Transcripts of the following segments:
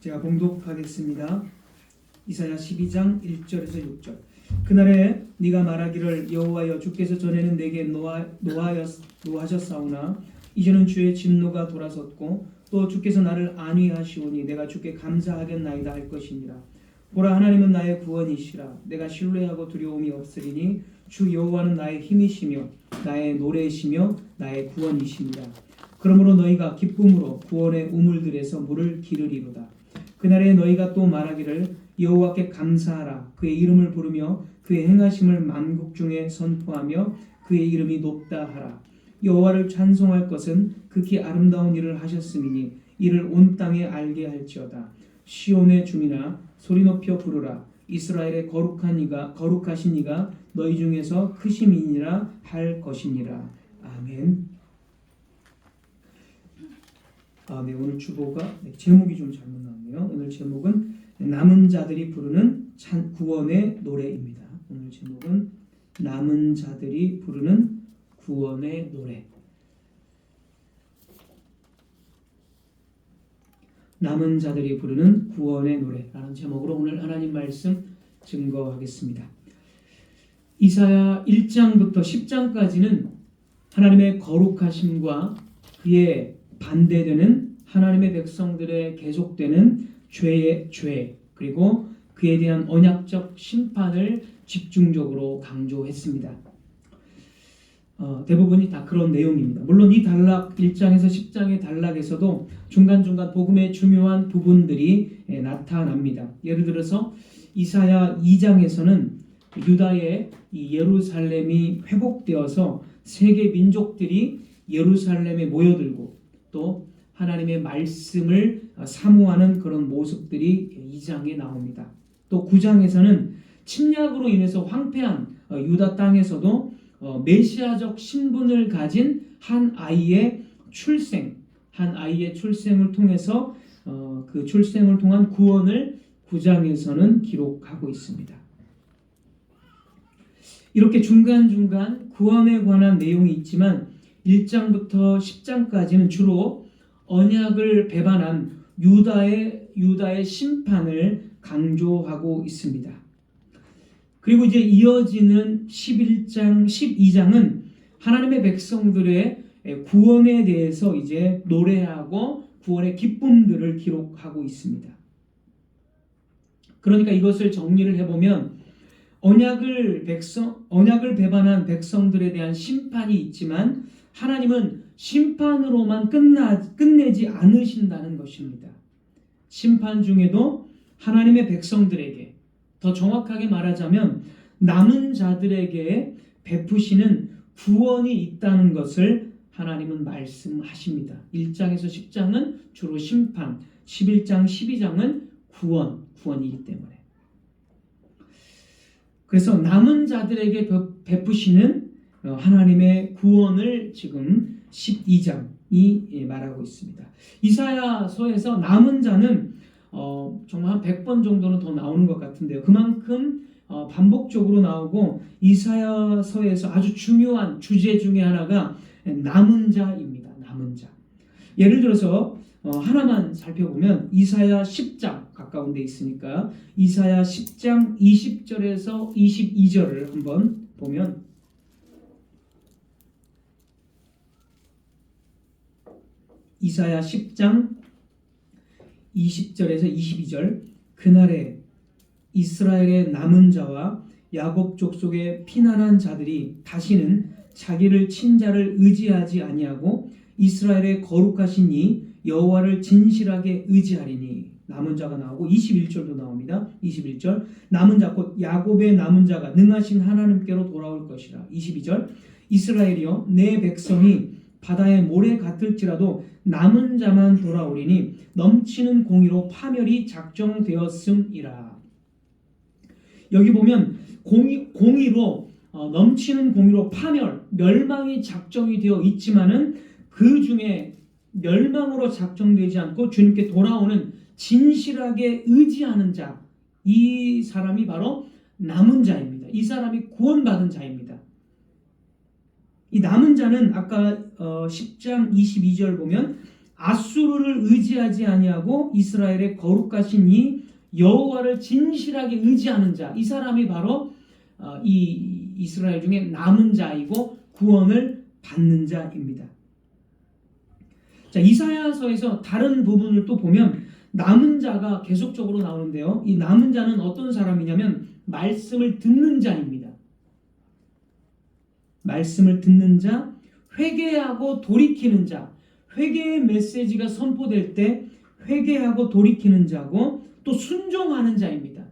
제가 봉독하겠습니다. 이사야 12장 1절에서 6절. 그날에 네가 말하기를 여호와여 주께서 전에는 내게 노하셨사오나 이제는 주의 진노가 돌아섰고 또 주께서 나를 안위하시오니 내가 주께 감사하겠나이다 할 것이니라. 보라 하나님은 나의 구원이시라. 내가 신뢰하고 두려움이 없으리니 주 여호와는 나의 힘이시며 나의 노래이시며 나의 구원이시니라. 그러므로 너희가 기쁨으로 구원의 우물들에서 물을 기르리로다. 그날에 너희가 또 말하기를 여호와께 감사하라. 그의 이름을 부르며 그의 행하심을 만국 중에 선포하며 그의 이름이 높다 하라. 여호와를 찬송할 것은 극히 아름다운 일을 하셨음이니 이를 온 땅에 알게 할지어다. 시온의 주민아 소리 높여 부르라. 이스라엘의 거룩하신 이가 너희 중에서 크심이니라 할 것이니라. 아멘. 네, 오늘 주보가 제목이 좀 잘못 나왔네요. 오늘 제목은 남은 자들이 부르는 구원의 노래입니다. 오늘 제목은 남은 자들이 부르는 구원의 노래. 남은 자들이 부르는 구원의 노래라는 제목으로 오늘 하나님 말씀 증거하겠습니다. 이사야 1장부터 10장까지는 하나님의 거룩하심과 그의 반대되는 하나님의 백성들의 계속되는 죄의 죄 그리고 그에 대한 언약적 심판을 집중적으로 강조했습니다. 대부분이 다 그런 내용입니다. 물론 이 단락 1장에서 10장의 단락에서도 중간중간 복음의 중요한 부분들이 나타납니다. 예를 들어서 이사야 2장에서는 유다의 이 예루살렘이 회복되어서 세계 민족들이 예루살렘에 모여들고 또 하나님의 말씀을 사모하는 그런 모습들이 2장에 나옵니다. 또 9장에서는 침략으로 인해서 황폐한 유다 땅에서도 메시아적 신분을 가진 한 아이의 출생을 통해서 그 출생을 통한 구원을 9장에서는 기록하고 있습니다. 이렇게 중간중간 구원에 관한 내용이 있지만 1장부터 10장까지는 주로 언약을 배반한 유다의 심판을 강조하고 있습니다. 그리고 이제 이어지는 11장, 12장은 하나님의 백성들의 구원에 대해서 이제 노래하고 구원의 기쁨들을 기록하고 있습니다. 그러니까 이것을 정리를 해보면 언약을 배반한 백성들에 대한 심판이 있지만 하나님은 심판으로만 끝내지 않으신다는 것입니다. 심판 중에도 하나님의 백성들에게 더 정확하게 말하자면 남은 자들에게 베푸시는 구원이 있다는 것을 하나님은 말씀하십니다. 1장에서 10장은 주로 심판, 11장, 12장은 구원이기 때문에. 그래서 남은 자들에게 베푸시는 하나님의 구원을 지금 12장이 말하고 있습니다. 이사야서에서 남은 자는 정말 한 100번 정도는 더 나오는 것 같은데요. 그만큼 반복적으로 나오고 이사야서에서 아주 중요한 주제 중에 하나가 남은 자입니다. 남은 자. 예를 들어서 하나만 살펴보면 이사야 10장 가까운 데 있으니까 이사야 10장 20절에서 22절을 한번 보면 이사야 10장 20절에서 22절 그날에 이스라엘의 남은 자와 야곱 족속의 피난한 자들이 다시는 자기를 친 자를 의지하지 아니하고 이스라엘의 거룩하신 이 여호와를 진실하게 의지하리니 남은 자가 나오고 21절도 나옵니다. 21절 남은 자 곧 야곱의 남은 자가 능하신 하나님께로 돌아올 것이라. 22절 이스라엘이여 내 백성이 바다의 모래 같을지라도 남은 자만 돌아오리니 넘치는 공의로 파멸이 작정되었음이라. 여기 보면 공의로 넘치는 공의로 멸망이 작정이 되어 있지만은 그 중에 멸망으로 작정되지 않고 주님께 돌아오는 진실하게 의지하는 자, 이 사람이 바로 남은 자입니다. 이 사람이 구원받은 자입니다. 이 남은 자는 아까 10장 22절 보면 아수르를 의지하지 아니하고 이스라엘의 거룩하신 이 여호와를 진실하게 의지하는 자, 이 사람이 바로 이 이스라엘 중에 남은 자이고 구원을 받는 자입니다. 자, 이사야서에서 다른 부분을 또 보면 남은 자가 계속적으로 나오는데요. 이 남은 자는 어떤 사람이냐면 말씀을 듣는 자입니다. 말씀을 듣는 자, 회개하고 돌이키는 자, 회개의 메시지가 선포될 때 회개하고 돌이키는 자고 또 순종하는 자입니다.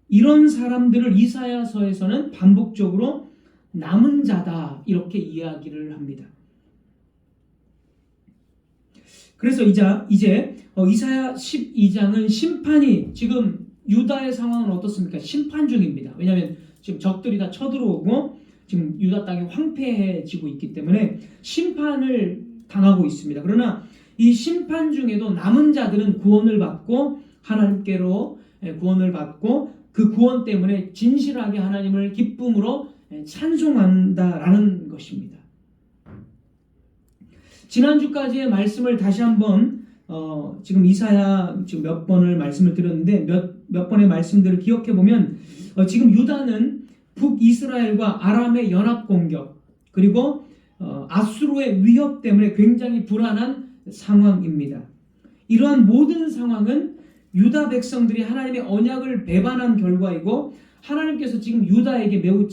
이런 사람들을 이사야서에서는 반복적으로 남은 자다 이렇게 이야기를 합니다. 그래서 이제 이사야 12장은 심판이, 지금 유다의 상황은 어떻습니까? 심판 중입니다. 왜냐하면 지금 적들이 다 쳐들어오고 지금 유다 땅이 황폐해지고 있기 때문에 심판을 당하고 있습니다. 그러나 이 심판 중에도 남은 자들은 구원을 받고 하나님께로 구원을 받고 그 구원 때문에 진실하게 하나님을 기쁨으로 찬송한다라는 것입니다. 지난주까지의 말씀을 다시 한번 지금 이사야 지금 몇 번을 말씀을 드렸는데 몇 번의 말씀들을 기억해 보면 지금 유다는 북이스라엘과 아람의 연합 공격 그리고 아수르의 위협 때문에 굉장히 불안한 상황입니다. 이러한 모든 상황은 유다 백성들이 하나님의 언약을 배반한 결과이고 하나님께서 지금 유다에게 매우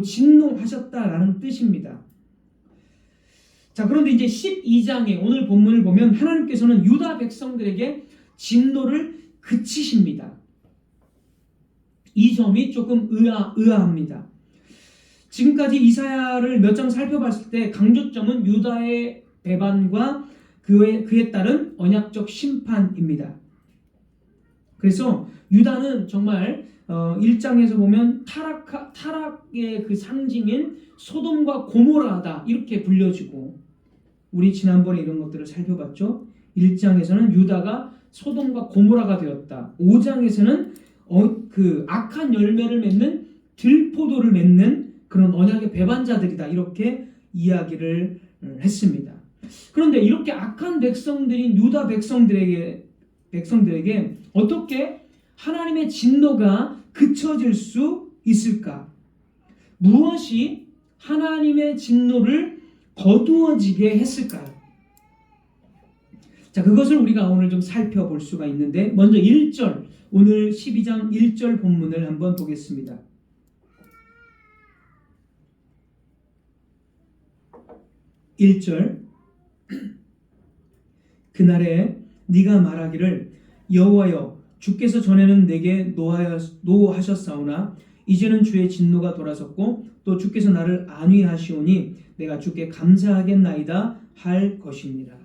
진노하셨다라는 뜻입니다. 자, 그런데 이제 12장에 오늘 본문을 보면 하나님께서는 유다 백성들에게 진노를 그치십니다. 이 점이 조금 의아합니다. 지금까지 이사야를 몇 장 살펴봤을 때 강조점은 유다의 배반과 그에 따른 언약적 심판입니다. 그래서 유다는 정말 1장에서 보면 타락의 그 상징인 소돔과 고모라다 이렇게 불려지고, 우리 지난번에 이런 것들을 살펴봤죠. 1장에서는 유다가 소돔과 고모라가 되었다. 5장에서는 그 악한 열매를 맺는 들포도를 맺는 그런 언약의 배반자들이다 이렇게 이야기를 했습니다. 그런데 이렇게 악한 백성들인 유다 백성들에게 어떻게 하나님의 진노가 그쳐질 수 있을까? 무엇이 하나님의 진노를 거두어지게 했을까요? 자, 그것을 우리가 오늘 좀 살펴볼 수가 있는데, 먼저 1절, 오늘 12장 1절 본문을 한번 보겠습니다. 1절, 그날에 네가 말하기를 여호와여 주께서 전에는 내게 노하셨사오나 이제는 주의 진노가 돌아섰고 또 주께서 나를 안위하시오니 내가 주께 감사하겠나이다 할 것입니다.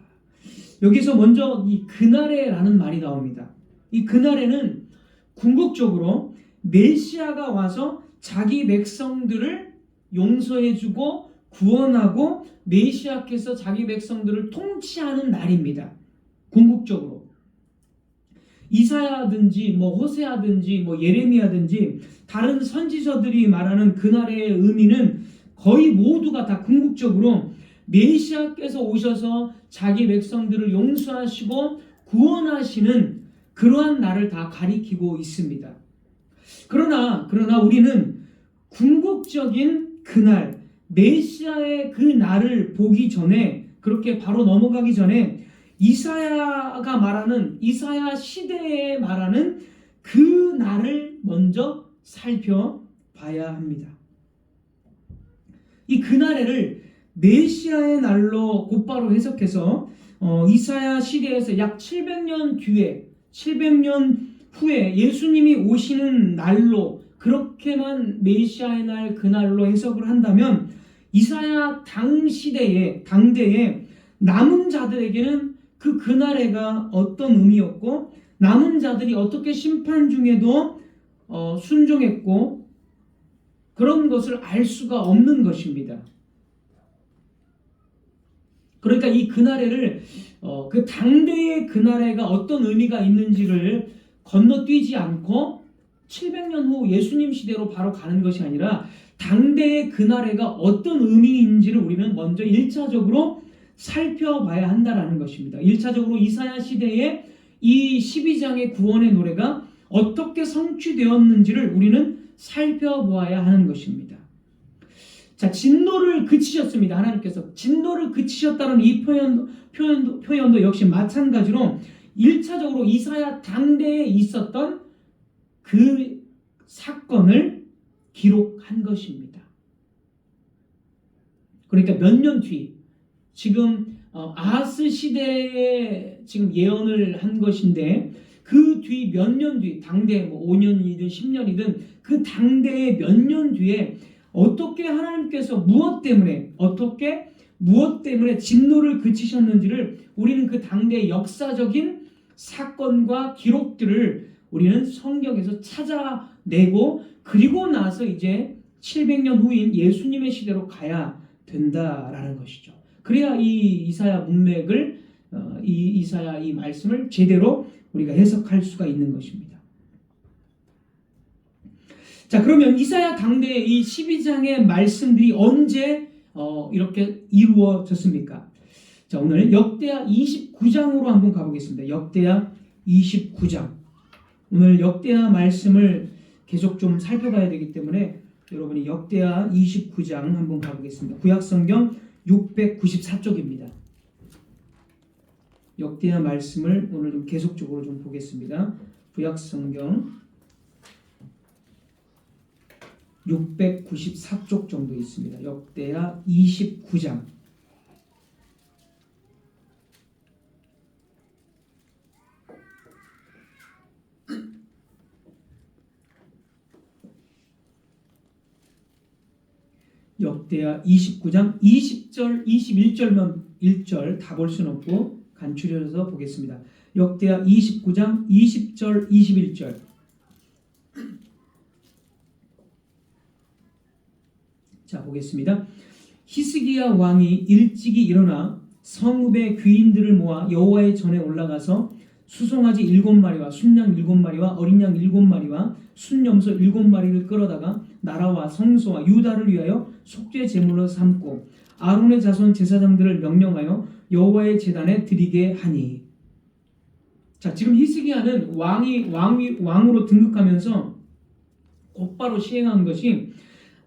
여기서 먼저 이 그날에라는 말이 나옵니다. 이 그날에는 궁극적으로 메시아가 와서 자기 백성들을 용서해주고 구원하고 메시아께서 자기 백성들을 통치하는 날입니다. 궁극적으로 이사야든지 호세아든지 예레미야든지 다른 선지서들이 말하는 그날의 의미는 거의 모두가 다 궁극적으로 메시아께서 오셔서 자기 백성들을 용서하시고 구원하시는 그러한 날을 다 가리키고 있습니다. 그러나 우리는 궁극적인 그날, 메시아의 그 날을 보기 전에, 그렇게 바로 넘어가기 전에 이사야가 말하는, 이사야 시대에 말하는 그 날을 먼저 살펴봐야 합니다. 이 그날을 메시아의 날로 곧바로 해석해서 이사야 시대에서 약 700년 뒤에, 700년 후에 예수님이 오시는 날로, 그렇게만 메시아의 날 그날로 해석을 한다면 이사야 당대에 남은 자들에게는 그 그날에가 어떤 의미였고 남은 자들이 어떻게 심판 중에도 순종했고 그런 것을 알 수가 없는 것입니다. 그러니까 이 그날에를 그 당대의 그날에가 어떤 의미가 있는지를 건너뛰지 않고 700년 후 예수님 시대로 바로 가는 것이 아니라 당대의 그날에가 어떤 의미인지를 우리는 먼저 1차적으로 살펴봐야 한다라는 것입니다. 1차적으로 이사야 시대에 이 12장의 구원의 노래가 어떻게 성취되었는지를 우리는 살펴보아야 하는 것입니다. 자, 진노를 그치셨습니다. 하나님께서 진노를 그치셨다는 이 표현도 역시 마찬가지로 1차적으로 이사야 당대에 있었던 그 사건을 기록한 것입니다. 그러니까 몇 년 뒤, 지금 아하스 시대에 지금 예언을 한 것인데 그 뒤 몇 년 뒤, 당대 뭐 5년이든 10년이든 그 당대의 몇 년 뒤에 어떻게 하나님께서 무엇 때문에 진노를 그치셨는지를 우리는 그 당대의 역사적인 사건과 기록들을 우리는 성경에서 찾아내고 그리고 나서 이제 700년 후인 예수님의 시대로 가야 된다라는 것이죠. 그래야 이 이사야 문맥을 이 이사야 이 말씀을 제대로 우리가 해석할 수가 있는 것입니다. 자, 그러면 이사야 당대의 이 12장의 말씀들이 언제 이렇게 이루어졌습니까? 자, 오늘 역대하 29장으로 한번 가보겠습니다. 역대하 29장. 오늘 역대하 말씀을 계속 좀 살펴봐야 되기 때문에 여러분이 역대하 29장 한번 가보겠습니다. 구약성경 694쪽입니다. 역대하 말씀을 오늘 좀 계속적으로 좀 보겠습니다. 구약성경 694쪽 정도 있습니다. 역대하 29장. 역대하 29장 20절, 21절만 1절 다 볼 수는 없고 간추려서 보겠습니다. 역대하 29장 20절, 21절. 자, 보겠습니다. 히스기야 왕이 일찍이 일어나 성읍의 귀인들을 모아 여호와의 전에 올라가서 수송아지 7마리와 순양 7마리와 어린 양 7마리와 순염소 7마리를 끌어다가 나라와 성소와 유다를 위하여 속죄 제물로 삼고 아론의 자손 제사장들을 명령하여 여호와의 제단에 드리게 하니. 자, 지금 히스기야는 왕으로 등극하면서 곧바로 시행한 것이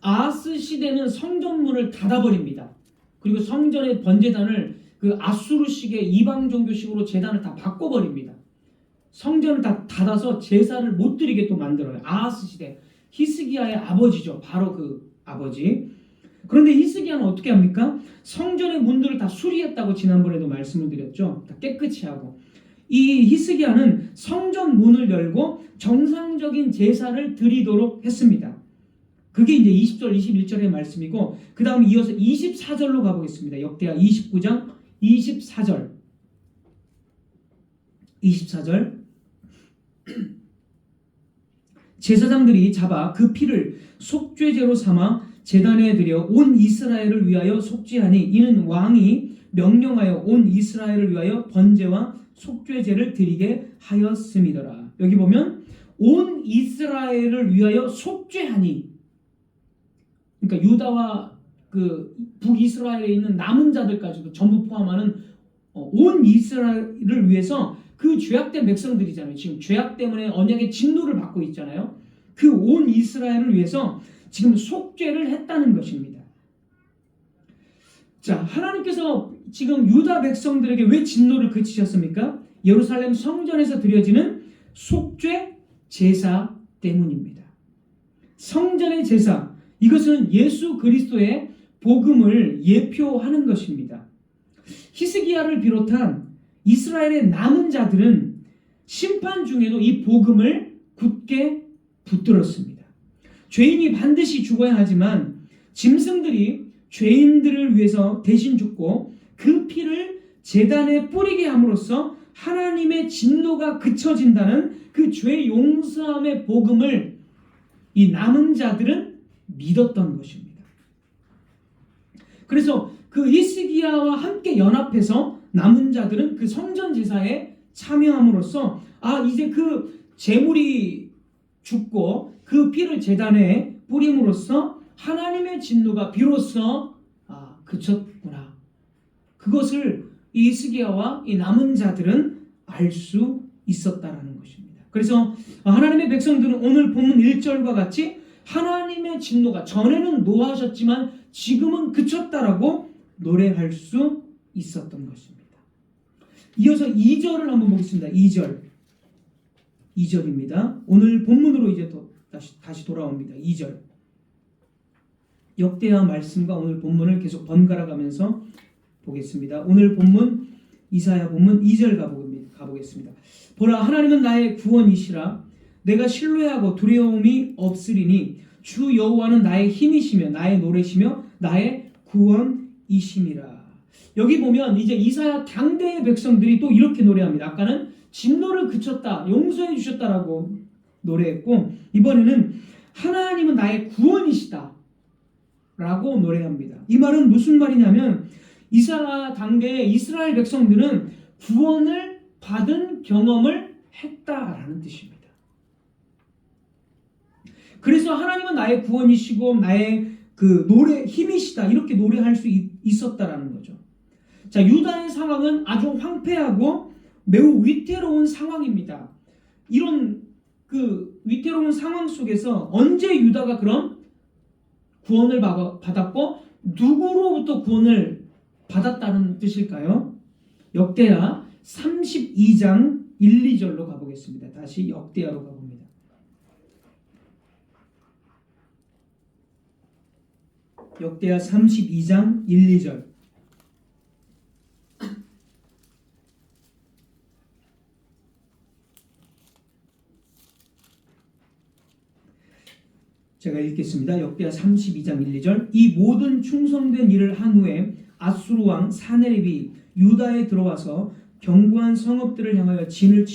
아하스 시대는 성전문을 닫아버립니다. 그리고 성전의 번제단을 그 아수르식의 이방 종교식으로 제단을 다 바꿔버립니다. 성전을 다 닫아서 제사를 못 드리게 또 만들어요. 아하스 시대. 히스기야의 아버지죠. 바로 그 아버지. 그런데 히스기야는 어떻게 합니까? 성전의 문들을 다 수리했다고 지난번에도 말씀을 드렸죠. 다 깨끗이 하고. 이 히스기야는 성전 문을 열고 정상적인 제사를 드리도록 했습니다. 그게 이제 20절, 21절의 말씀이고 그 다음 이어서 24절로 가보겠습니다. 역대하 29장 24절. 24절. 제사장들이 잡아 그 피를 속죄제로 삼아 제단에 드려 온 이스라엘을 위하여 속죄하니 이는 왕이 명령하여 온 이스라엘을 위하여 번제와 속죄제를 드리게 하였음이더라. 여기 보면 온 이스라엘을 위하여 속죄하니, 그러니까 유다와 그 북이스라엘에 있는 남은 자들까지도 전부 포함하는 온 이스라엘을 위해서 그 죄악된 백성들이잖아요. 지금 죄악 때문에 언약의 진노를 받고 있잖아요. 그 온 이스라엘을 위해서 지금 속죄를 했다는 것입니다. 자, 하나님께서 지금 유다 백성들에게 왜 진노를 그치셨습니까? 예루살렘 성전에서 드려지는 속죄 제사 때문입니다. 성전의 제사, 이것은 예수 그리스도의 복음을 예표하는 것입니다. 히스기야를 비롯한 이스라엘의 남은 자들은 심판 중에도 이 복음을 굳게 붙들었습니다. 죄인이 반드시 죽어야 하지만 짐승들이 죄인들을 위해서 대신 죽고 그 피를 제단에 뿌리게 함으로써 하나님의 진노가 그쳐진다는 그 죄 용서함의 복음을 이 남은 자들은 믿었던 것입니다. 그래서 그 히스기야와 함께 연합해서 남은 자들은 그 성전 제사에 참여함으로써 이제 그 제물이 죽고 그 피를 제단에 뿌림으로써 하나님의 진노가 비로소 그쳤구나. 그것을 이 히스기야와 이 남은 자들은 알 수 있었다라는 것입니다. 그래서 하나님의 백성들은 오늘 본문 1절과 같이 하나님의 진노가 전에는 노하셨지만 지금은 그쳤다라고 노래할 수 있었던 것입니다. 이어서 2절을 한번 보겠습니다. 2절입니다. 오늘 본문으로 이제 다시 돌아옵니다. 2절. 역대하 말씀과 오늘 본문을 계속 번갈아 가면서 보겠습니다. 오늘 본문 이사야 본문 2절 가보겠습니다. 보라, 하나님은 나의 구원이시라. 내가 신뢰하고 두려움이 없으리니 주 여호와는 나의 힘이시며 나의 노래시며 나의 구원이심이라. 여기 보면 이제 이사야 당대의 백성들이 또 이렇게 노래합니다. 아까는 진노를 그쳤다, 용서해 주셨다라고 노래했고, 이번에는 하나님은 나의 구원이시다 라고 노래합니다. 이 말은 무슨 말이냐면 이사야 당대의 이스라엘 백성들은 구원을 받은 경험을 했다라는 뜻입니다. 그래서 하나님은 나의 구원이시고 나의 그 노래 힘이시다, 이렇게 노래할 수 있었다라는 거죠. 자, 유다의 상황은 아주 황폐하고 매우 위태로운 상황입니다. 이런 그 위태로운 상황 속에서 언제 유다가 그럼 구원을 받았고 누구로부터 구원을 받았다는 뜻일까요? 역대하 32장 1, 2절로 가보겠습니다. 다시 역대하로 가봅니다. 역대하 32장 1, 2절. 제가 읽겠습니다. 역대하 32장 1, 2절. 이 모든 충성된 일을 한 후에 아수르 왕 사네립이 유다에 들어와서 견고한 성읍들을 향하여 진을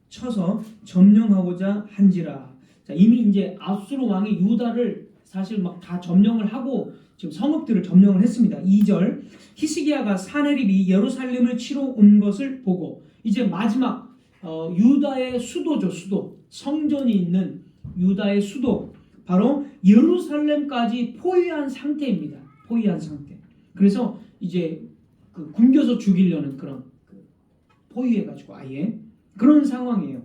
쳐서 점령하고자 한지라. 자, 이미 이제 아수르 왕이 유다를 사실 막 다 점령을 하고 지금 성읍들을 점령을 했습니다. 2절. 히스기야가 사네립이 예루살렘을 치러 온 것을 보고, 이제 마지막 유다의 수도죠. 수도. 성전이 있는 유다의 수도, 바로 예루살렘까지 포위한 상태입니다. 포위한 상태. 그래서 이제 그 굶겨서 죽이려는 그런 포위해가지고 아예 그런 상황이에요.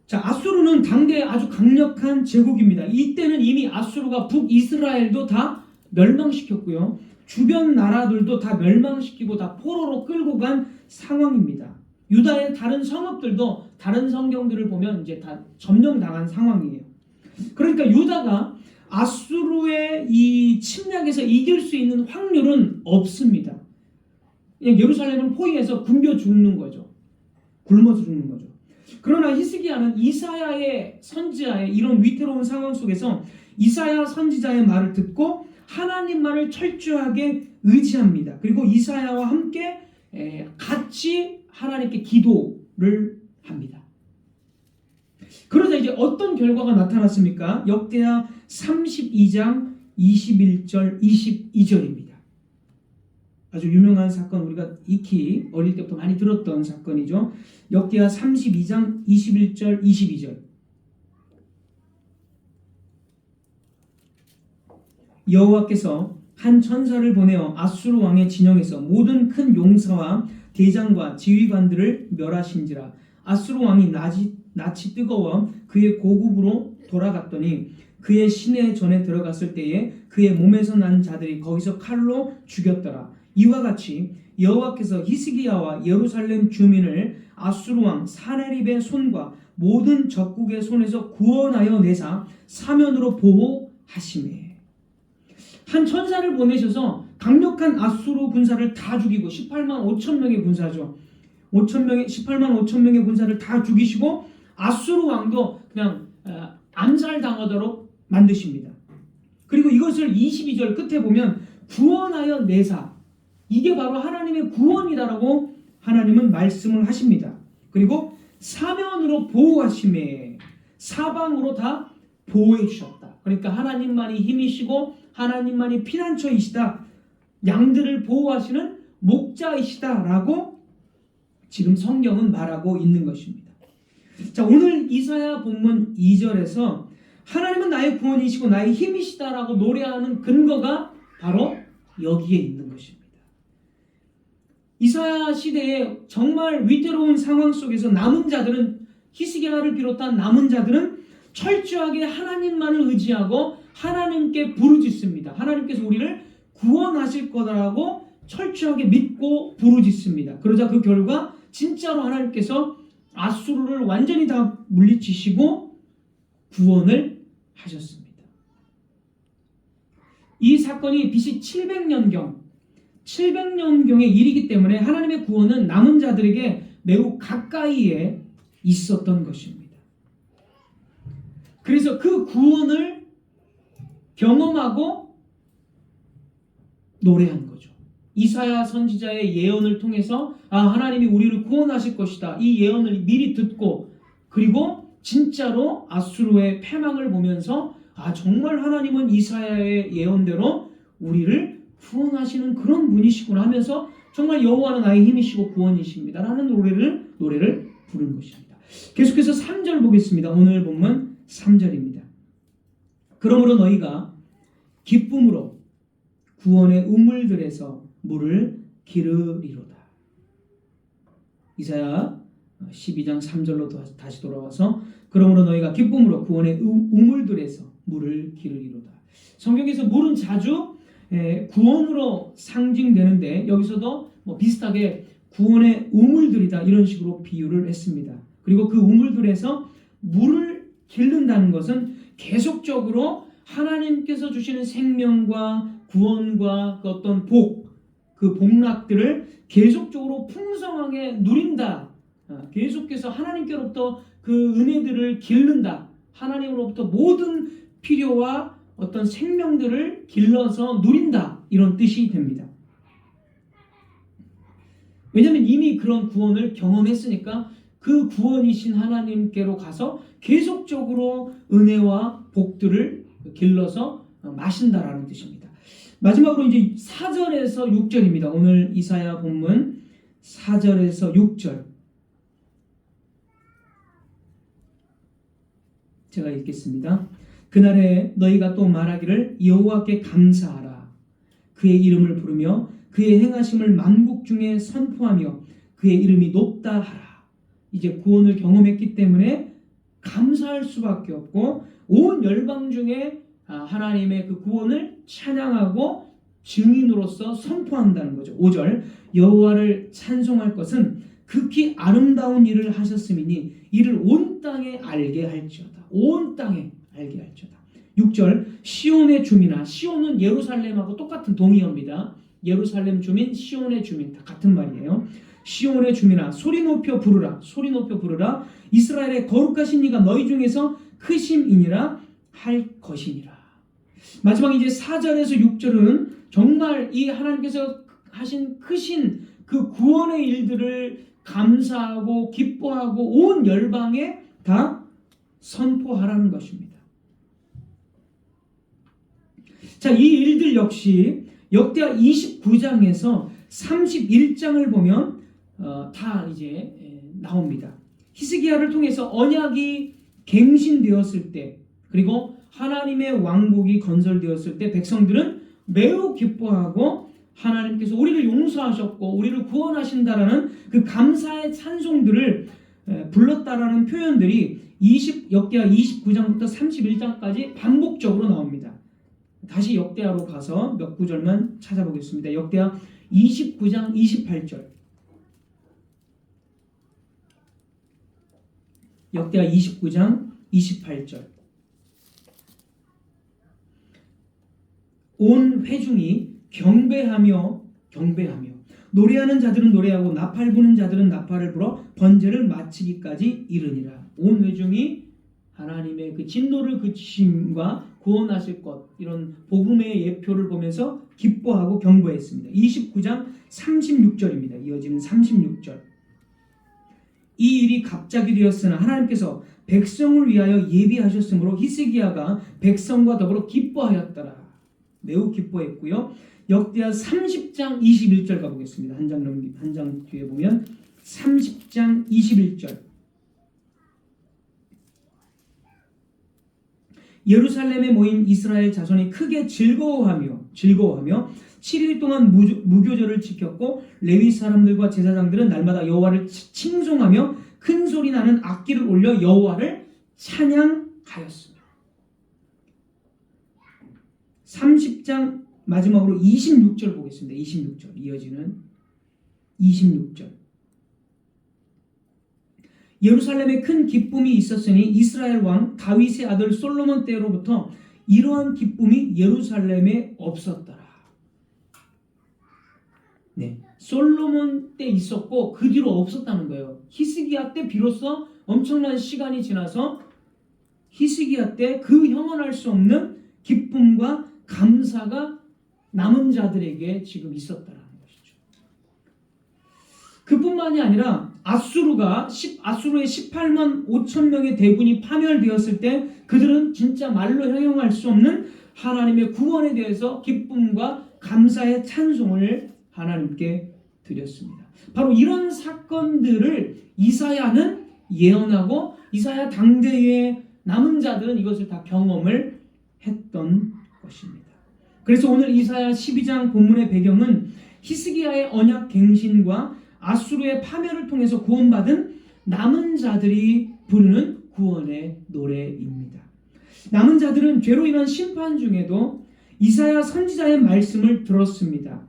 자, 아수르는 당대에 아주 강력한 제국입니다. 이때는 이미 아수르가 북이스라엘도 다 멸망시켰고요. 주변 나라들도 다 멸망시키고 다 포로로 끌고 간 상황입니다. 유다의 다른 성읍들도 다른 성경들을 보면 이제 다 점령당한 상황이에요. 그러니까 유다가 아수르의 이 침략에서 이길 수 있는 확률은 없습니다. 그냥 예루살렘을 포위해서 굶겨 죽는 거죠. 굶어서 죽는 거죠. 그러나 히스기야는 이사야의 선지자의 이런 위태로운 상황 속에서 이사야 선지자의 말을 듣고 하나님만을 철저하게 의지합니다. 그리고 이사야와 함께 같이 하나님께 기도를 합니다. 그러자 이제 어떤 결과가 나타났습니까? 역대하 32장 21절 22절입니다. 아주 유명한 사건, 우리가 익히 어릴 때부터 많이 들었던 사건이죠. 역대하 32장 21절 22절. 여호와께서 한 천사를 보내어 아수르 왕의 진영에서 모든 큰 용사와 대장과 지휘관들을 멸하신지라. 아수르 왕이 낯이 뜨거워 그의 고국으로 돌아갔더니 그의 시내 전에 들어갔을 때에 그의 몸에서 난 자들이 거기서 칼로 죽였더라. 이와 같이 여호와께서 히스기야와 예루살렘 주민을 아수르 왕 사네립의 손과 모든 적국의 손에서 구원하여 내사 사면으로 보호하시매. 한 천사를 보내셔서 강력한 아수르 군사를 다 죽이고 18만 5천 명의 군사죠. 18만 5천 명의 군사를 다 죽이시고 아수르 왕도 그냥 암살당하도록 만드십니다. 그리고 이것을 22절 끝에 보면 구원하여 내사, 이게 바로 하나님의 구원이다라고 하나님은 말씀을 하십니다. 그리고 사면으로 보호하심에, 사방으로 다 보호해 주셨다. 그러니까 하나님만이 힘이시고 하나님만이 피난처이시다, 양들을 보호하시는 목자이시다라고 지금 성경은 말하고 있는 것입니다. 자, 오늘 이사야 본문 2절에서 하나님은 나의 구원이시고 나의 힘이시다라고 노래하는 근거가 바로 여기에 있는 것입니다. 이사야 시대에 정말 위태로운 상황 속에서 남은 자들은, 히스기야를 비롯한 남은 자들은 철저하게 하나님만을 의지하고 하나님께 부르짖습니다. 하나님께서 우리를 구원하실 거다라고 철저하게 믿고 부르짖습니다. 그러자 그 결과 진짜로 하나님께서 아수르를 완전히 다 물리치시고 구원을 하셨습니다. 이 사건이 BC 700년경의 일이기 때문에 하나님의 구원은 남은 자들에게 매우 가까이에 있었던 것입니다. 그래서 그 구원을 경험하고 노래한 거죠. 이사야 선지자의 예언을 통해서 하나님이 우리를 구원하실 것이다. 이 예언을 미리 듣고, 그리고 진짜로 아수르의 패망을 보면서 정말 하나님은 이사야의 예언대로 우리를 구원하시는 그런 분이시구나 하면서 정말 여호와는 나의 힘이시고 구원이십니다 라는 노래를 부른 것입니다. 계속해서 3절 보겠습니다. 오늘 본문 3절입니다. 그러므로 너희가 기쁨으로 구원의 우물들에서 물을 기르리로다. 이사야 12장 3절로 다시 돌아와서 그러므로 너희가 기쁨으로 구원의 우물들에서 물을 기르리로다. 성경에서 물은 자주 구원으로 상징되는데 여기서도 비슷하게 구원의 우물들이다 이런 식으로 비유를 했습니다. 그리고 그 우물들에서 물을 기른다는 것은 계속적으로 하나님께서 주시는 생명과 구원과 그 어떤 그 복락들을 계속적으로 풍성하게 누린다. 계속해서 하나님께로부터 그 은혜들을 기른다. 하나님으로부터 모든 필요와 어떤 생명들을 길러서 누린다. 이런 뜻이 됩니다. 왜냐하면 이미 그런 구원을 경험했으니까 그 구원이신 하나님께로 가서 계속적으로 은혜와 복들을 길러서 마신다라는 뜻입니다. 마지막으로 이제 4절에서 6절입니다. 오늘 이사야 본문 4절에서 6절 제가 읽겠습니다. 그날에 너희가 또 말하기를 여호와께 감사하라. 그의 이름을 부르며 그의 행하심을 만국 중에 선포하며 그의 이름이 높다 하라. 이제 구원을 경험했기 때문에 감사할 수밖에 없고 온 열방 중에 하나님의 그 구원을 찬양하고 증인으로서 선포한다는 거죠. 5절 여호와를 찬송할 것은 극히 아름다운 일을 하셨음이니 이를 온 땅에 알게 할지어다. 온 땅에 알게 할지어다. 6절 시온의 주민아. 시온은 예루살렘하고 똑같은 동의어입니다. 예루살렘 주민, 시온의 주민 다 같은 말이에요. 시온의 주민아 소리 높여 부르라. 소리 높여 부르라. 이스라엘의 거룩하신 이가 너희 중에서 크심이니라 할 것이니라. 마지막 이제 4절에서 6절은 정말 이 하나님께서 하신 크신 그 구원의 일들을 감사하고 기뻐하고 온 열방에 다 선포하라는 것입니다. 자, 이 일들 역시 역대하 29장에서 31장을 보면 다 이제 나옵니다. 히스기야를 통해서 언약이 갱신되었을 때, 그리고 하나님의 왕국이 건설되었을 때 백성들은 매우 기뻐하고 하나님께서 우리를 용서하셨고 우리를 구원하신다라는 그 감사의 찬송들을 불렀다라는 표현들이 역대하 29장부터 31장까지 반복적으로 나옵니다. 다시 역대하로 가서 몇 구절만 찾아보겠습니다. 역대하 29장 28절. 역대하 29장 28절. 온 회중이 경배하며 노래하는 자들은 노래하고 나팔 부는 자들은 나팔을 불어 번제를 마치기까지 이르니라. 온 회중이 하나님의 그 진노를 그치심과 구원하실 것, 이런 복음의 예표를 보면서 기뻐하고 경배했습니다. 29장 36절입니다. 이어지는 36절. 이 일이 갑자기 되었으나 하나님께서 백성을 위하여 예비하셨으므로 히스기야가 백성과 더불어 기뻐하였더라. 매우 기뻐했고요. 역대하 30장 21절 가보겠습니다. 한 장 뒤에 보면 30장 21절. 예루살렘에 모인 이스라엘 자손이 크게 즐거워하며 7일 동안 무교절을 지켰고 레위 사람들과 제사장들은 날마다 여호와를 칭송하며 큰 소리 나는 악기를 올려 여호와를 찬양하였습니다. 30장 마지막으로 26절 보겠습니다. 26절 이어지는 26절. 예루살렘에 큰 기쁨이 있었으니 이스라엘 왕 다윗의 아들 솔로몬 때로부터 이러한 기쁨이 예루살렘에 없었더라. 네, 솔로몬 때 있었고 그 뒤로 없었다는 거예요. 히스기야 때 비로소 엄청난 시간이 지나서 히스기야 때 그 형언할 수 없는 기쁨과 감사가 남은 자들에게 지금 있었다라는 것이죠. 그뿐만이 아니라 아수르의 18만 5천 명의 대군이 파멸되었을 때 그들은 진짜 말로 형용할 수 없는 하나님의 구원에 대해서 기쁨과 감사의 찬송을 하나님께 드렸습니다. 바로 이런 사건들을 이사야는 예언하고 이사야 당대의 남은 자들은 이것을 다 경험을 했던 것입니다. 그래서 오늘 이사야 12장 본문의 배경은 히스기야의 언약 갱신과 아수르의 파멸을 통해서 구원받은 남은 자들이 부르는 구원의 노래입니다. 남은 자들은 죄로 인한 심판 중에도 이사야 선지자의 말씀을 들었습니다.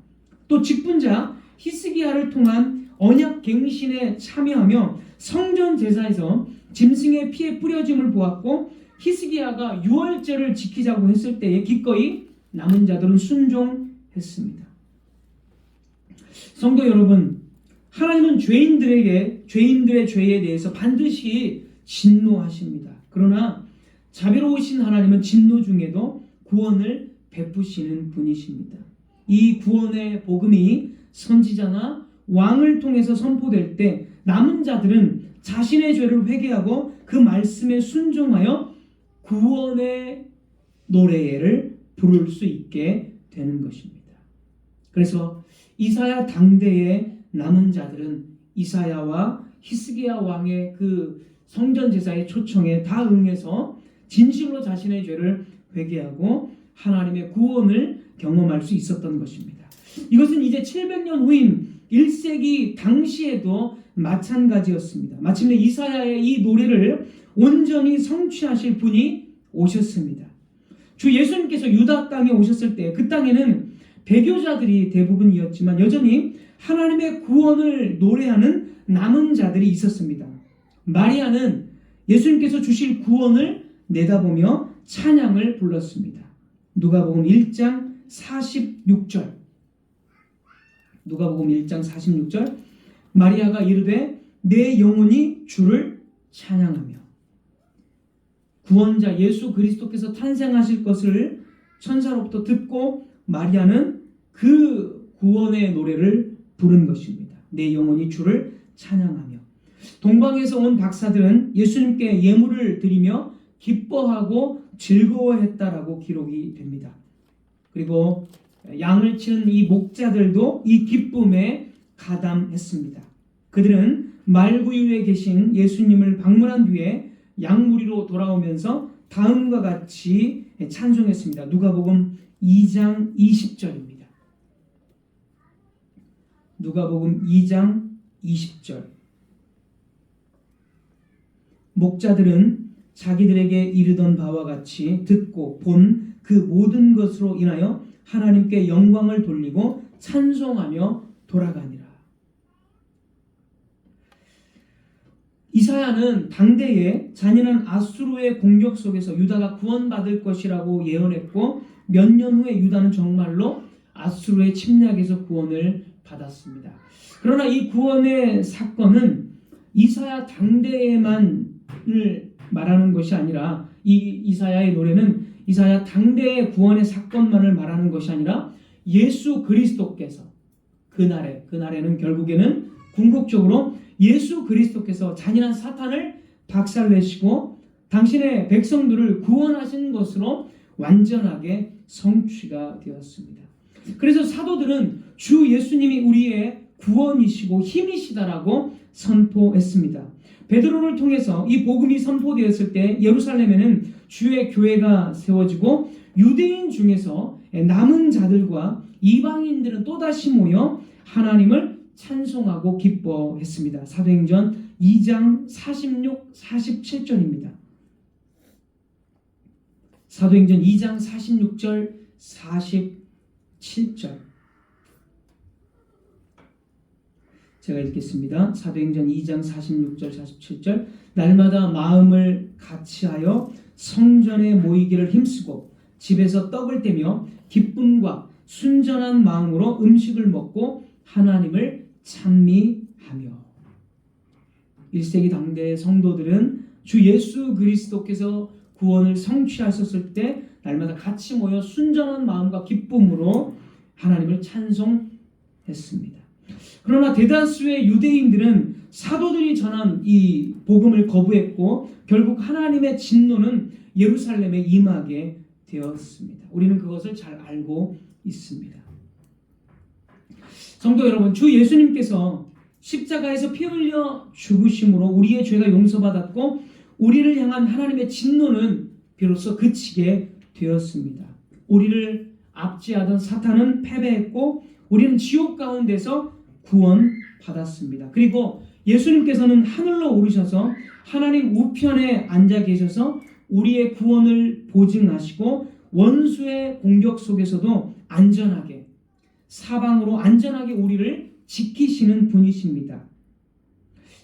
또 직분자 히스기야를 통한 언약 갱신에 참여하며 성전 제사에서 짐승의 피에 뿌려짐을 보았고 히스기야가 유월절을 지키자고 했을 때에 기꺼이 남은 자들은 순종했습니다. 성도 여러분, 하나님은 죄인들의 죄에 대해서 반드시 진노하십니다. 그러나 자비로우신 하나님은 진노 중에도 구원을 베푸시는 분이십니다. 이 구원의 복음이 선지자나 왕을 통해서 선포될 때 남은 자들은 자신의 죄를 회개하고 그 말씀에 순종하여 구원의 노래를 부를 수 있게 되는 것입니다. 그래서 이사야 당대의 남은 자들은 이사야와 히스기야 왕의 그 성전 제사의 초청에 다 응해서 진실로 자신의 죄를 회개하고 하나님의 구원을 경험할 수 있었던 것입니다. 이것은 이제 700년 후인 1세기 당시에도 마찬가지였습니다. 마침내 이사야의 이 노래를 온전히 성취하실 분이 오셨습니다. 주 예수님께서 유다 땅에 오셨을 때 그 땅에는 배교자들이 대부분이었지만 여전히 하나님의 구원을 노래하는 남은 자들이 있었습니다. 마리아는 예수님께서 주실 구원을 내다보며 찬양을 불렀습니다. 누가복음 1장 46절. 누가복음 1장 46절. 마리아가 이르되 내 영혼이 주를 찬양하며. 구원자 예수 그리스도께서 탄생하실 것을 천사로부터 듣고 마리아는 그 구원의 노래를 부른 것입니다. 내 영혼이 주를 찬양하며. 동방에서 온 박사들은 예수님께 예물을 드리며 기뻐하고 즐거워했다라고 기록이 됩니다. 그리고 양을 치는 이 목자들도 이 기쁨에 가담했습니다. 그들은 말구유에 계신 예수님을 방문한 뒤에 양무리로 돌아오면서 다음과 같이 찬송했습니다. 누가복음 2장 20절입니다. 누가복음 2장 20절. 목자들은 자기들에게 이르던 바와 같이 듣고 본 그 모든 것으로 인하여 하나님께 영광을 돌리고 찬송하며 돌아가니라. 이사야는 당대에 잔인한 아수르의 공격 속에서 유다가 구원받을 것이라고 예언했고 몇 년 후에 유다는 정말로 아수르의 침략에서 구원을 받았습니다. 그러나 이 구원의 사건은 이사야 당대에만을 말하는 것이 아니라 이 이사야의 노래는 이사야 당대의 구원의 사건만을 말하는 것이 아니라 예수 그리스도께서 그날에는 결국에는 궁극적으로 예수 그리스도께서 잔인한 사탄을 박살내시고 당신의 백성들을 구원하신 것으로 완전하게 성취가 되었습니다. 그래서 사도들은 주 예수님이 우리의 구원이시고 힘이시다라고 선포했습니다. 베드로를 통해서 이 복음이 선포되었을 때 예루살렘에는 주의 교회가 세워지고 유대인 중에서 남은 자들과 이방인들은 또다시 모여 하나님을 찬송하고 기뻐했습니다. 사도행전 2장 46, 47절입니다. 사도행전 2장 46절, 47절. 제가 읽겠습니다. 사도행전 2장 46절, 47절. 날마다 마음을 같이하여 성전에 모이기를 힘쓰고 집에서 떡을 떼며 기쁨과 순전한 마음으로 음식을 먹고 하나님을 찬미하며. 1세기 당대의 성도들은 주 예수 그리스도께서 구원을 성취하셨을 때 날마다 같이 모여 순전한 마음과 기쁨으로 하나님을 찬송했습니다. 그러나 대다수의 유대인들은 사도들이 전한 이 복음을 거부했고 결국 하나님의 진노는 예루살렘에 임하게 되었습니다. 우리는 그것을 잘 알고 있습니다. 성도 여러분, 주 예수님께서 십자가에서 피 흘려 죽으심으로 우리의 죄가 용서받았고 우리를 향한 하나님의 진노는 비로소 그치게 되었습니다. 우리를 압제하던 사탄은 패배했고 우리는 지옥 가운데서 구원받았습니다. 그리고 예수님께서는 하늘로 오르셔서 하나님 우편에 앉아 계셔서 우리의 구원을 보증하시고 원수의 공격 속에서도 안전하게 사방으로 안전하게 우리를 지키시는 분이십니다.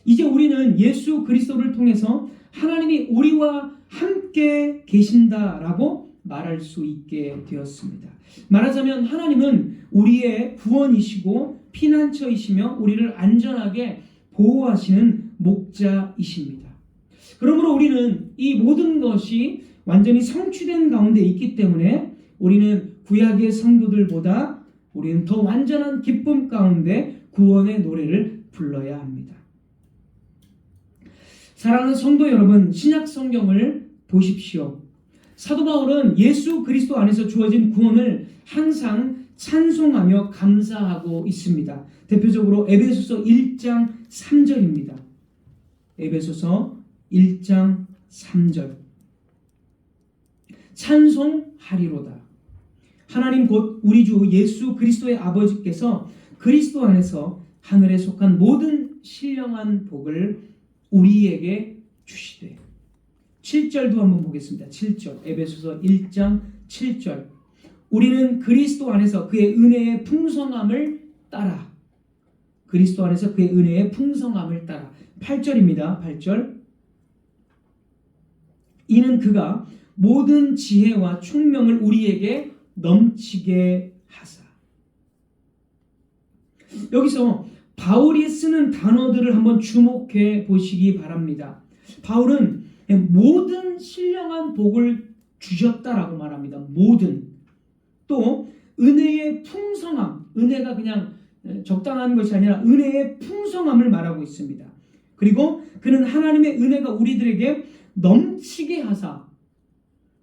이제 우리는 예수 그리스도를 통해서 하나님이 우리와 함께 계신다라고 말할 수 있게 되었습니다. 말하자면 하나님은 우리의 구원이시고 피난처이시며 우리를 안전하게 보호하시는 목자이십니다. 그러므로 우리는 이 모든 것이 완전히 성취된 가운데 있기 때문에 우리는 구약의 성도들보다 우리는 더 완전한 기쁨 가운데 구원의 노래를 불러야 합니다. 사랑하는 성도 여러분, 신약 성경을 보십시오. 사도 바울은 예수 그리스도 안에서 주어진 구원을 항상 찬송하며 감사하고 있습니다. 대표적으로 에베소서 1장 3절입니다. 에베소서 1장 3절. 찬송하리로다. 하나님 곧 우리 주 예수 그리스도의 아버지께서 그리스도 안에서 하늘에 속한 모든 신령한 복을 우리에게 주시되. 7절도 한번 보겠습니다. 7절. 에베소서 1장 7절. 우리는 그리스도 안에서 그의 은혜의 풍성함을 따라. 그리스도 안에서 그의 은혜의 풍성함을 따라. 8절입니다. 8절. 이는 그가 모든 지혜와 총명을 우리에게 넘치게 하사. 여기서 바울이 쓰는 단어들을 한번 주목해 보시기 바랍니다. 바울은 모든 신령한 복을 주셨다라고 말합니다. 모든. 또 은혜의 풍성함, 은혜가 그냥 적당한 것이 아니라 은혜의 풍성함을 말하고 있습니다. 그리고 그는 하나님의 은혜가 우리들에게 넘치게 하사,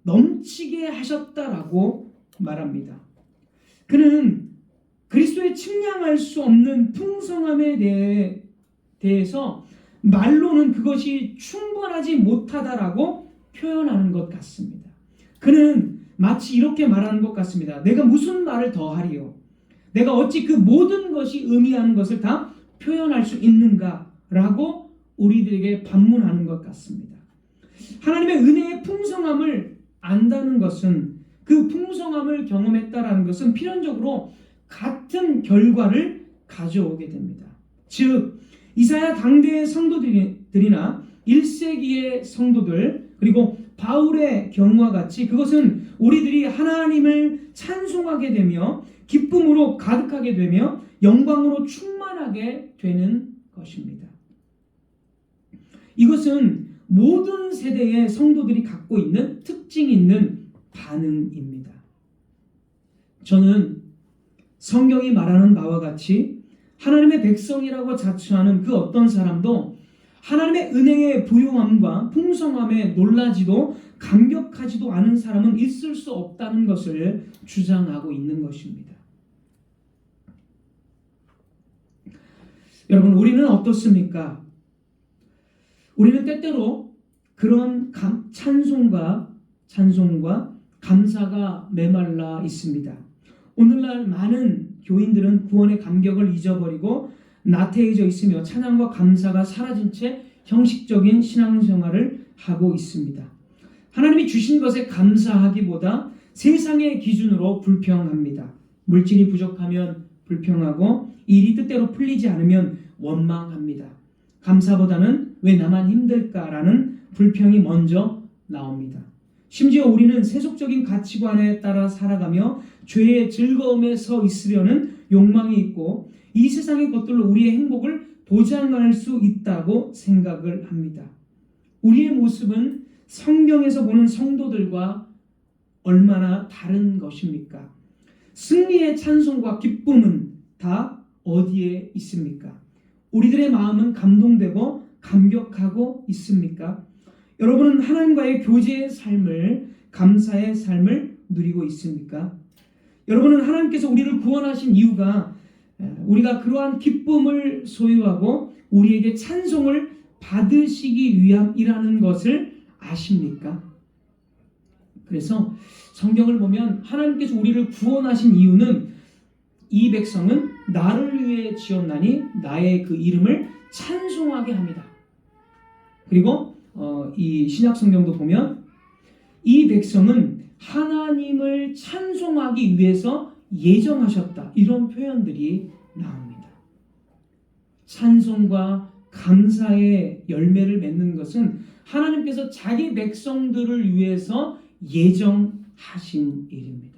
넘치게 하셨다라고 말합니다. 그는 그리스도의 측량할 수 없는 풍성함에 대해서 말로는 그것이 충분하지 못하다라고 표현하는 것 같습니다. 그는 마치 이렇게 말하는 것 같습니다. 내가 무슨 말을 더 하리요? 내가 어찌 그 모든 것이 의미하는 것을 다 표현할 수 있는가라고 우리들에게 반문하는 것 같습니다. 하나님의 은혜의 풍성함을 안다는 것은, 그 풍성함을 경험했다라는 것은 필연적으로 같은 결과를 가져오게 됩니다. 즉 이사야 당대의 성도들이나 1세기의 성도들, 그리고 바울의 경우와 같이 그것은 우리들이 하나님을 찬송하게 되며 기쁨으로 가득하게 되며 영광으로 충만하게 되는 것입니다. 이것은 모든 세대의 성도들이 갖고 있는 특징이 있는 반응입니다. 저는 성경이 말하는 바와 같이 하나님의 백성이라고 자처하는 그 어떤 사람도 하나님의 은혜의 부요함과 풍성함에 놀라지도 감격하지도 않은 사람은 있을 수 없다는 것을 주장하고 있는 것입니다. 여러분, 우리는 어떻습니까? 우리는 때때로 그런 찬송과 감사가 메말라 있습니다. 오늘날 많은 교인들은 구원의 감격을 잊어버리고 나태해져 있으며 찬양과 감사가 사라진 채 형식적인 신앙생활을 하고 있습니다. 하나님이 주신 것에 감사하기보다 세상의 기준으로 불평합니다. 물질이 부족하면 불평하고 일이 뜻대로 풀리지 않으면 원망합니다. 감사보다는 왜 나만 힘들까라는 불평이 먼저 나옵니다. 심지어 우리는 세속적인 가치관에 따라 살아가며 죄의 즐거움에 서 있으려는 욕망이 있고 이 세상의 것들로 우리의 행복을 보장할 수 있다고 생각을 합니다. 우리의 모습은 성경에서 보는 성도들과 얼마나 다른 것입니까? 승리의 찬송과 기쁨은 다 어디에 있습니까? 우리들의 마음은 감동되고 감격하고 있습니까? 여러분은 하나님과의 교제의 삶을, 감사의 삶을 누리고 있습니까? 여러분은 하나님께서 우리를 구원하신 이유가 우리가 그러한 기쁨을 소유하고 우리에게 찬송을 받으시기 위함이라는 것을 아십니까? 그래서 성경을 보면 하나님께서 우리를 구원하신 이유는 이 백성은 나를 위해 지었나니 나의 그 이름을 찬송하게 합니다. 그리고 이 신약 성경도 보면 이 백성은 하나님을 찬송하기 위해서 예정하셨다. 이런 표현들이 나옵니다. 찬송과 감사의 열매를 맺는 것은 하나님께서 자기 백성들을 위해서 예정하신 일입니다.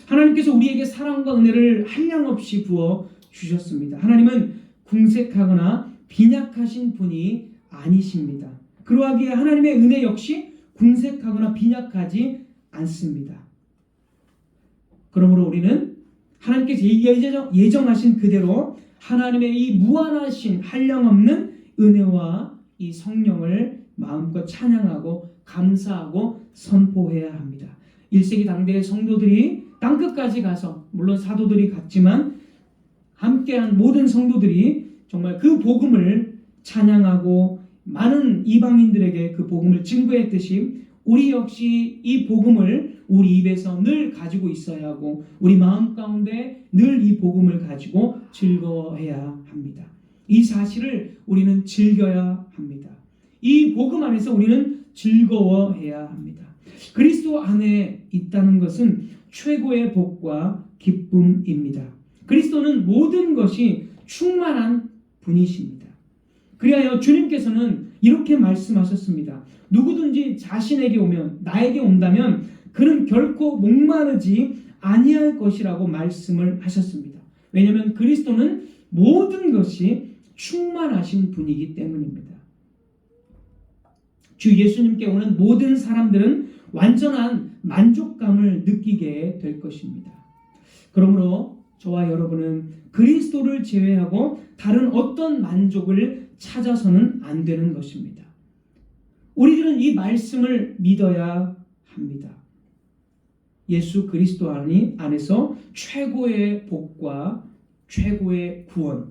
하나님께서 우리에게 사랑과 은혜를 한량없이 부어 주셨습니다. 하나님은 궁색하거나 빈약하신 분이 아니십니다. 그러하기에 하나님의 은혜 역시 궁색하거나 빈약하지 않습니다. 그러므로 우리는 하나님께서 예정하신 그대로 하나님의 이 무한하신 한량없는 은혜와 이 성령을 마음껏 찬양하고 감사하고 선포해야 합니다. 1세기 당대의 성도들이 땅끝까지 가서 물론 사도들이 갔지만 함께한 모든 성도들이 정말 그 복음을 찬양하고 많은 이방인들에게 그 복음을 증거했듯이 우리 역시 이 복음을 우리 입에서 늘 가지고 있어야 하고 우리 마음 가운데 늘 이 복음을 가지고 즐거워해야 합니다. 이 사실을 우리는 즐겨야 합니다. 이 복음 안에서 우리는 즐거워해야 합니다. 그리스도 안에 있다는 것은 최고의 복과 기쁨입니다. 그리스도는 모든 것이 충만한 분이십니다. 그리하여 주님께서는 이렇게 말씀하셨습니다. 누구든지 자신에게 오면 나에게 온다면 그는 결코 목마르지 아니할 것이라고 말씀을 하셨습니다. 왜냐하면 그리스도는 모든 것이 충만하신 분이기 때문입니다. 주 예수님께 오는 모든 사람들은 완전한 만족감을 느끼게 될 것입니다. 그러므로 저와 여러분은 그리스도를 제외하고 다른 어떤 만족을 찾아서는 안 되는 것입니다. 우리들은 이 말씀을 믿어야 합니다. 예수 그리스도 안에서 최고의 복과 최고의 구원,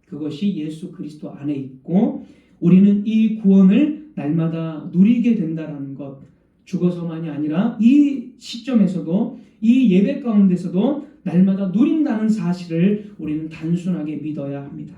그것이 예수 그리스도 안에 있고 우리는 이 구원을 날마다 누리게 된다는 것, 죽어서만이 아니라 이 시점에서도 이 예배 가운데서도 날마다 누린다는 사실을 우리는 단순하게 믿어야 합니다.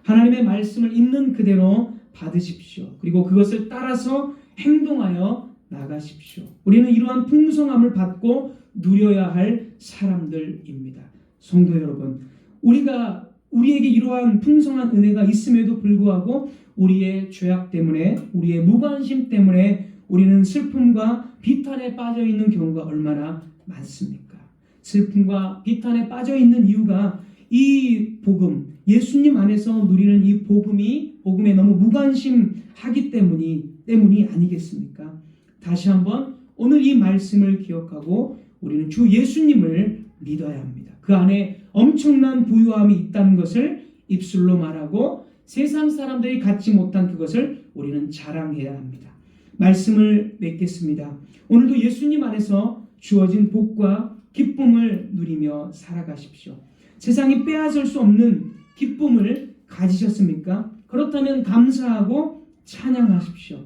하나님의 말씀을 있는 그대로 받으십시오. 그리고 그것을 따라서 행동하여 나가십시오. 우리는 이러한 풍성함을 받고 누려야 할 사람들입니다. 성도 여러분, 우리에게 이러한 풍성한 은혜가 있음에도 불구하고 우리의 죄악 때문에, 우리의 무관심 때문에 우리는 슬픔과 비탄에 빠져 있는 경우가 얼마나 많습니까? 슬픔과 비탄에 빠져 있는 이유가 이 복음, 예수님 안에서 누리는 이 복음에 너무 무관심하기 때문이 아니겠습니까? 다시 한번 오늘 이 말씀을 기억하고 우리는 주 예수님을 믿어야 합니다. 그 안에 엄청난 부유함이 있다는 것을 입술로 말하고 세상 사람들이 갖지 못한 그것을 우리는 자랑해야 합니다. 말씀을 맺겠습니다. 오늘도 예수님 안에서 주어진 복과 기쁨을 누리며 살아가십시오. 세상이 빼앗을 수 없는 기쁨을 가지셨습니까? 그렇다면 감사하고 찬양하십시오.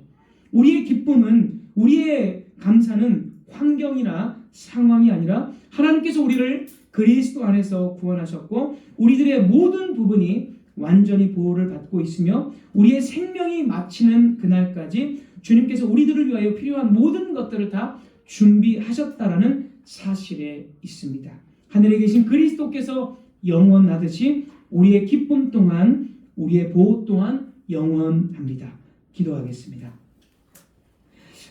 우리의 기쁨은, 우리의 감사는 환경이나 상황이 아니라 하나님께서 우리를 그리스도 안에서 구원하셨고 우리들의 모든 부분이 완전히 보호를 받고 있으며 우리의 생명이 마치는 그날까지 주님께서 우리들을 위하여 필요한 모든 것들을 다 준비하셨다라는 사실에 있습니다. 하늘에 계신 그리스도께서 영원하듯이 우리의 기쁨 또한, 우리의 보호 또한 영원합니다. 기도하겠습니다.